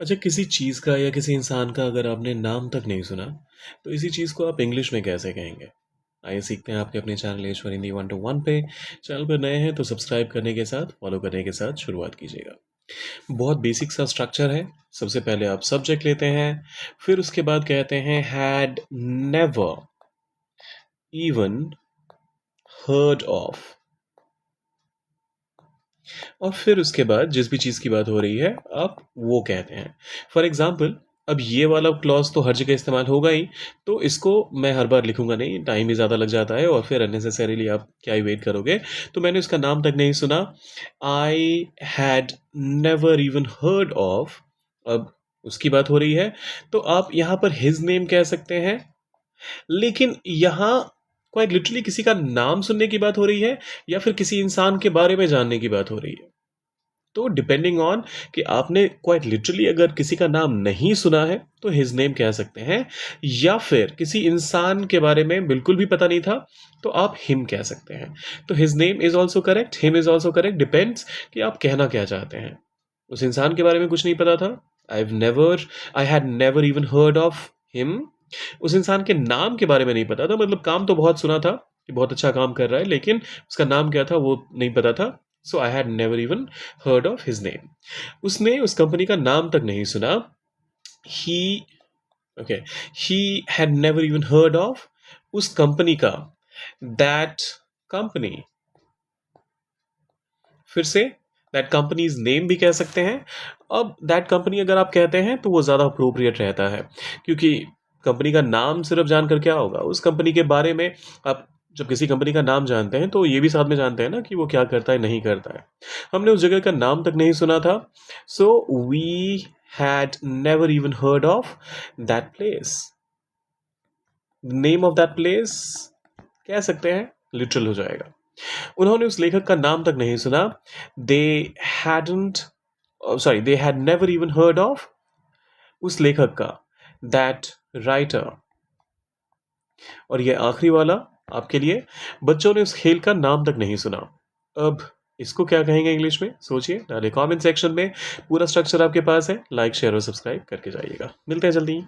अच्छा, किसी चीज़ का या किसी इंसान का अगर आपने नाम तक नहीं सुना, तो इसी चीज़ को आप इंग्लिश में कैसे कहेंगे? आइए सीखते हैं आपके अपने चैनल ईश्वर हिंदी 1 टू 1 पे। चैनल पर नए हैं तो सब्सक्राइब करने के साथ, फॉलो करने के साथ शुरुआत कीजिएगा। बहुत बेसिक सा स्ट्रक्चर है। सबसे पहले आप सब्जेक्ट लेते हैं, फिर उसके बाद कहते हैं had never even heard of, और फिर उसके बाद जिस भी चीज़ की बात हो रही है आप वो कहते हैं। फॉर एग्जाम्पल, अब ये वाला क्लॉज तो हर जगह इस्तेमाल होगा ही, तो इसको मैं हर बार लिखूंगा नहीं, टाइम भी ज़्यादा लग जाता है और फिर अननेसेसरीली आप क्या ही वेट करोगे। तो मैंने उसका नाम तक नहीं सुना। आई had never even heard of. अब उसकी बात हो रही है तो आप यहाँ पर हिज नेम कह सकते हैं, लेकिन यहाँ क्वाइट लिटरली किसी का नाम सुनने की बात हो रही है या फिर किसी इंसान के बारे में जानने की बात हो रही है। तो डिपेंडिंग ऑन कि आपने क्वाइट लिटरली अगर किसी का नाम नहीं सुना है तो हिज नेम कह सकते हैं, या फिर किसी इंसान के बारे में बिल्कुल भी पता नहीं था तो आप हिम कह सकते हैं। तो his name is also correct, him is also correct, depends कि आप कहना क्या चाहते हैं। उस इंसान के बारे में कुछ नहीं पता था, आई had never even heard of him. उस इंसान के नाम के बारे में नहीं पता था, मतलब काम तो बहुत सुना था कि बहुत अच्छा काम कर रहा है, लेकिन उसका नाम क्या था वो नहीं पता था। So I had never even heard of his name. उसने उस कंपनी का नाम तक नहीं सुना। He okay, he had never even heard of उस कंपनी का, दैट कंपनी। फिर से दैट कंपनीज नेम भी कह सकते हैं। अब दैट कंपनी अगर आप कहते हैं तो वो ज़्यादा अप्रोप्रिएट रहता है, क्योंकि कंपनी का नाम सिर्फ जानकर क्या होगा, उस कंपनी के बारे में आप जब किसी कंपनी का नाम जानते हैं तो ये भी साथ में जानते हैं ना कि वो क्या करता है नहीं करता है। हमने उस जगह का नाम तक नहीं सुना था, so we had never even heard of that place. Name of that place कह सकते हैं, लिटरल हो जाएगा। उन्होंने उस लेखक का नाम तक नहीं सुना। दे hadn't sorry they had never even heard of उस लेखक का, दैट राइटर। और ये आखिरी वाला आपके लिए, बच्चों ने उस खेल का नाम तक नहीं सुना। अब इसको क्या कहेंगे इंग्लिश में, सोचिए, डाले कमेंट सेक्शन में। पूरा स्ट्रक्चर आपके पास है, लाइक शेयर और सब्सक्राइब करके जाइएगा। मिलते हैं जल्दी।